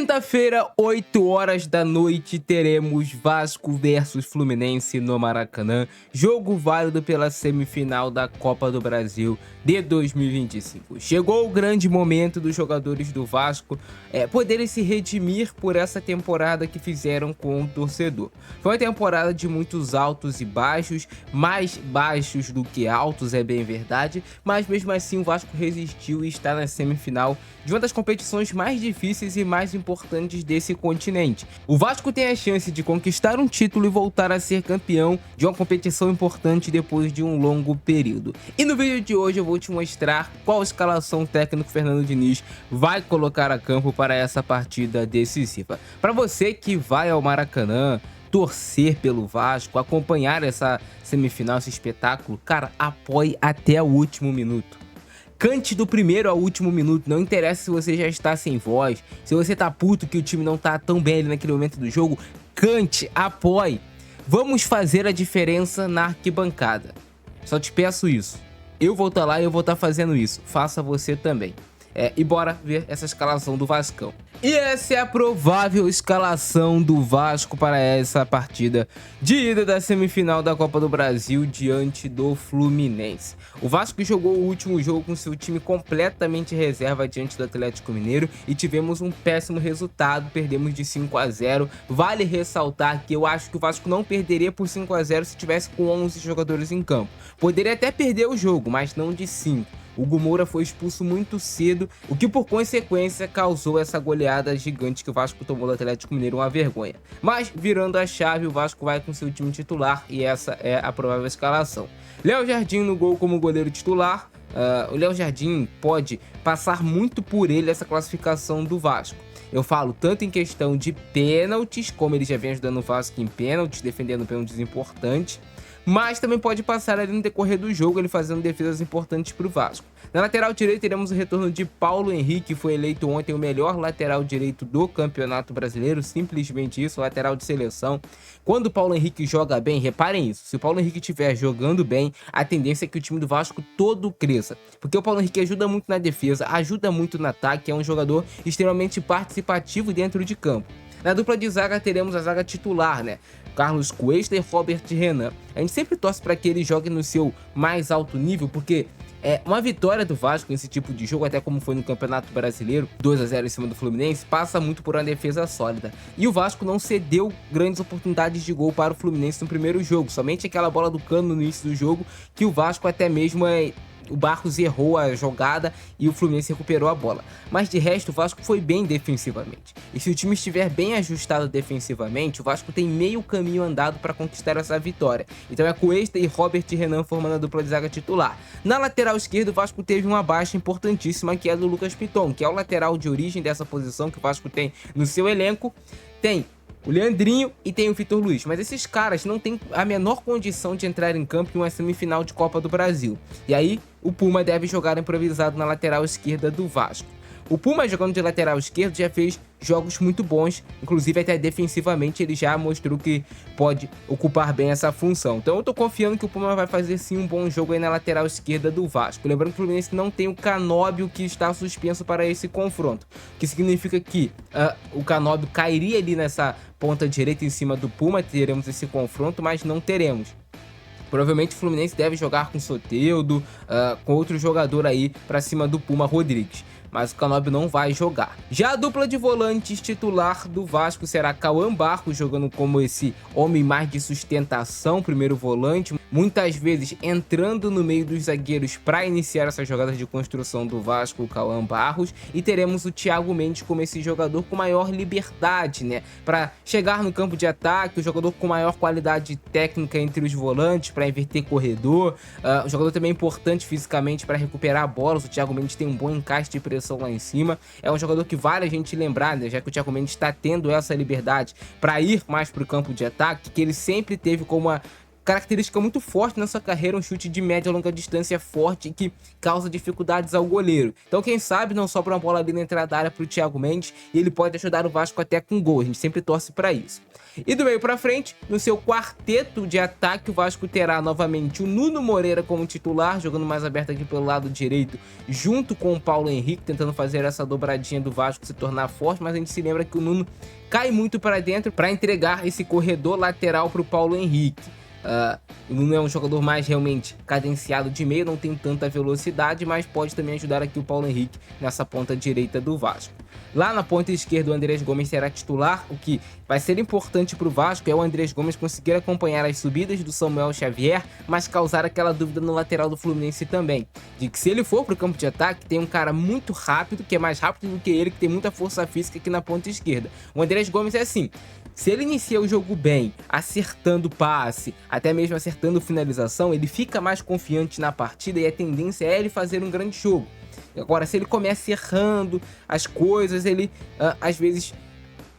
Quinta-feira, 8 horas da noite, teremos Vasco versus Fluminense no Maracanã, jogo válido pela semifinal da Copa do Brasil de 2025. Chegou o grande momento dos jogadores do Vasco poderem se redimir por essa temporada que fizeram com o torcedor. Foi uma temporada de muitos altos e baixos, mais baixos do que altos, é bem verdade, mas mesmo assim o Vasco resistiu e está na semifinal de uma das competições mais difíceis e mais importantes desse continente. O Vasco tem a chance de conquistar um título e voltar a ser campeão de uma competição importante depois de um longo período. E no vídeo de hoje eu vou te mostrar qual escalação o técnico Fernando Diniz vai colocar a campo para essa partida decisiva. Para você que vai ao Maracanã torcer pelo Vasco, acompanhar essa semifinal, esse espetáculo, cara, apoie até o último minuto. Cante do primeiro ao último minuto, não interessa se você já está sem voz, se você tá puto que o time não tá tão bem ali naquele momento do jogo, cante, apoie. Vamos fazer a diferença na arquibancada. Só te peço isso. Eu vou estar lá e eu vou estar fazendo isso. Faça você também. E bora ver essa escalação do Vascão. E essa é a provável escalação do Vasco para essa partida de ida da semifinal da Copa do Brasil diante do Fluminense. O Vasco jogou o último jogo com seu time completamente reserva diante do Atlético Mineiro e tivemos um péssimo resultado, perdemos de 5-0. Vale ressaltar que eu acho que o Vasco não perderia por 5-0 se tivesse com 11 jogadores em campo. Poderia até perder o jogo, mas não de 5. O Hugo Moura foi expulso muito cedo, o que por consequência causou essa goleada gigante que o Vasco tomou do Atlético Mineiro, uma vergonha. Mas virando a chave, o Vasco vai com seu time titular e essa é a provável escalação. Léo Jardim no gol como goleiro titular. O Léo Jardim pode passar muito por ele essa classificação do Vasco. Eu falo tanto em questão de pênaltis, como ele já vem ajudando o Vasco em pênaltis, defendendo pênaltis importantes, mas também pode passar ali no decorrer do jogo, ele fazendo defesas importantes para o Vasco. Na lateral direita teremos o retorno de Paulo Henrique, que foi eleito ontem o melhor lateral direito do Campeonato Brasileiro, simplesmente isso, lateral de seleção. Quando o Paulo Henrique joga bem, reparem isso, se o Paulo Henrique estiver jogando bem, a tendência é que o time do Vasco todo cresça, porque o Paulo Henrique ajuda muito na defesa, ajuda muito no ataque, é um jogador extremamente participativo dentro de campo. Na dupla de zaga teremos a zaga titular, né? Carlos Cuesta e Robert Renan. A gente sempre torce para que ele jogue no seu mais alto nível, porque uma vitória do Vasco nesse tipo de jogo, até como foi no Campeonato Brasileiro, 2-0 em cima do Fluminense, passa muito por uma defesa sólida. E o Vasco não cedeu grandes oportunidades de gol para o Fluminense no primeiro jogo, somente aquela bola do Cano no início do jogo, que o Vasco até mesmo o Barros errou a jogada e o Fluminense recuperou a bola. Mas de resto, o Vasco foi bem defensivamente. E se o time estiver bem ajustado defensivamente, o Vasco tem meio caminho andado para conquistar essa vitória. Então é Cuesta e Robert Renan formando a dupla de zaga titular. Na lateral esquerda, o Vasco teve uma baixa importantíssima, que é a do Lucas Piton, que é o lateral de origem dessa posição que o Vasco tem no seu elenco. Tem o Leandrinho e tem o Vitor Luiz, mas esses caras não têm a menor condição de entrar em campo em uma semifinal de Copa do Brasil. E aí o Puma deve jogar improvisado na lateral esquerda do Vasco. O Puma, jogando de lateral esquerdo, já fez jogos muito bons, inclusive até defensivamente ele já mostrou que pode ocupar bem essa função. Então eu tô confiando que o Puma vai fazer sim um bom jogo aí na lateral esquerda do Vasco. Lembrando que o Fluminense não tem o Canóbio, que está suspenso para esse confronto, o que significa que o Canóbio cairia ali nessa ponta direita em cima do Puma, teremos esse confronto, mas não teremos. Provavelmente o Fluminense deve jogar com Soteldo, com outro jogador aí para cima do Puma, Rodrigues. Mas o Canóbio não vai jogar. Já a dupla de volantes titular do Vasco será Cauã Barros, jogando como esse homem mais de sustentação, primeiro volante, muitas vezes entrando no meio dos zagueiros para iniciar essas jogadas de construção do Vasco, o Cauã Barros. E teremos o Thiago Mendes como esse jogador com maior liberdade, né, para chegar no campo de ataque, o jogador com maior qualidade técnica entre os volantes, para inverter corredor, o jogador também importante fisicamente para recuperar bolas. O Thiago Mendes tem um bom encaixe de pressão lá em cima, é um jogador que vale a gente lembrar, né, já que o Thiago Mendes está tendo essa liberdade para ir mais para o campo de ataque, que ele sempre teve como uma característica muito forte na sua carreira, um chute de média e longa distância forte que causa dificuldades ao goleiro. Então quem sabe não sobra uma bola ali na entrada da área para o Thiago Mendes e ele pode ajudar o Vasco até com gol, a gente sempre torce para isso. E do meio para frente, no seu quarteto de ataque, o Vasco terá novamente o Nuno Moreira como titular, jogando mais aberto aqui pelo lado direito, junto com o Paulo Henrique, tentando fazer essa dobradinha do Vasco se tornar forte, mas a gente se lembra que o Nuno cai muito para dentro para entregar esse corredor lateral para o Paulo Henrique. O Nuno é um jogador mais realmente cadenciado de meio, não tem tanta velocidade, mas pode também ajudar aqui o Paulo Henrique nessa ponta direita do Vasco. Lá na ponta esquerda o Andrés Gomes será titular, o que vai ser importante para o Vasco é o Andrés Gomes conseguir acompanhar as subidas do Samuel Xavier, mas causar aquela dúvida no lateral do Fluminense também, de que se ele for para o campo de ataque, tem um cara muito rápido, que é mais rápido do que ele, que tem muita força física aqui na ponta esquerda. O Andrés Gomes é assim, se ele inicia o jogo bem, acertando passe, até mesmo acertando finalização, ele fica mais confiante na partida e a tendência é ele fazer um grande jogo. Agora, se ele começa errando as coisas, ele às vezes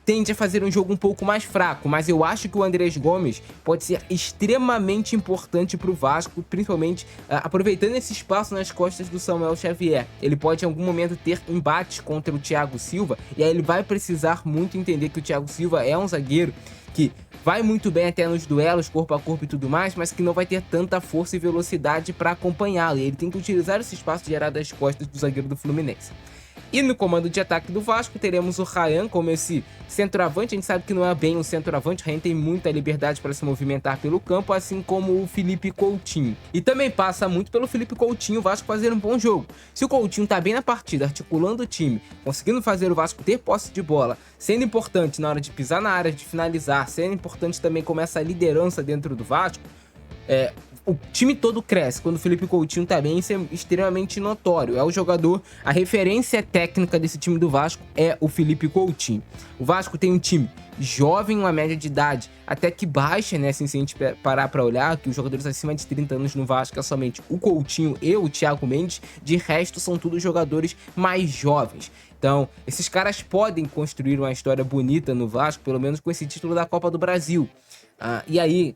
tende a fazer um jogo um pouco mais fraco, mas eu acho que o Andrés Gomes pode ser extremamente importante para o Vasco, principalmente aproveitando esse espaço nas costas do Samuel Xavier. Ele pode em algum momento ter embates contra o Thiago Silva, e aí ele vai precisar muito entender que o Thiago Silva é um zagueiro que vai muito bem até nos duelos, corpo a corpo e tudo mais, mas que não vai ter tanta força e velocidade para acompanhá-lo, e ele tem que utilizar esse espaço gerado às costas do zagueiro do Fluminense. E no comando de ataque do Vasco teremos o Ryan como esse centroavante. A gente sabe que não é bem um centroavante, o Ryan tem muita liberdade para se movimentar pelo campo, assim como o Felipe Coutinho. E também passa muito pelo Felipe Coutinho o Vasco fazer um bom jogo. Se o Coutinho tá bem na partida, articulando o time, conseguindo fazer o Vasco ter posse de bola, sendo importante na hora de pisar na área, de finalizar, sendo importante também como essa liderança dentro do Vasco, o time todo cresce quando o Felipe Coutinho tá bem, isso é extremamente notório. É o jogador, a referência técnica desse time do Vasco é o Felipe Coutinho. O Vasco tem um time jovem, uma média de idade até que baixa, né? Assim, se a gente parar pra olhar, que os jogadores acima de 30 anos no Vasco é somente o Coutinho e o Thiago Mendes, de resto são todos jogadores mais jovens. Então, esses caras podem construir uma história bonita no Vasco, pelo menos com esse título da Copa do Brasil. E aí,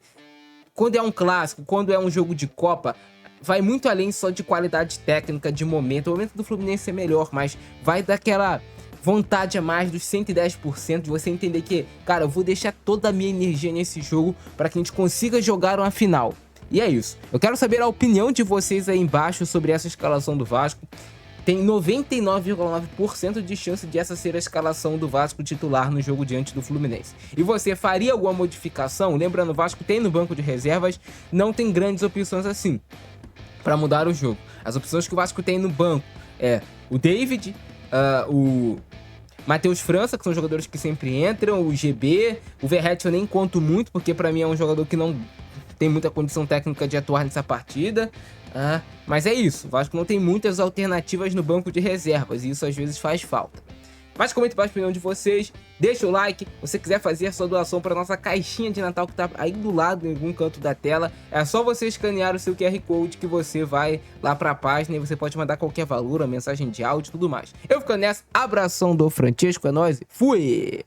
quando é um clássico, quando é um jogo de Copa, vai muito além só de qualidade técnica, de momento. O momento do Fluminense é melhor, mas vai daquela vontade a mais dos 110% de você entender que, cara, eu vou deixar toda a minha energia nesse jogo para que a gente consiga jogar uma final. E é isso. Eu quero saber a opinião de vocês aí embaixo sobre essa escalação do Vasco. Tem 99,9% de chance de essa ser a escalação do Vasco titular no jogo diante do Fluminense. E você faria alguma modificação? Lembrando, o Vasco tem no banco de reservas, não tem grandes opções assim para mudar o jogo. As opções que o Vasco tem no banco é o David, o Matheus França, que são jogadores que sempre entram, o GB, o Verratti eu nem conto muito, porque para mim é um jogador que não tem muita condição técnica de atuar nessa partida. Mas é isso, o Vasco não tem muitas alternativas no banco de reservas e isso às vezes faz falta. Mas comente mais a opinião de vocês, deixa o like, se você quiser fazer sua doação para nossa caixinha de Natal que tá aí do lado, em algum canto da tela, é só você escanear o seu QR Code que você vai lá para a página e você pode mandar qualquer valor, a mensagem de áudio e tudo mais. Eu fico nessa, abração do Francesco, é nóis, fui!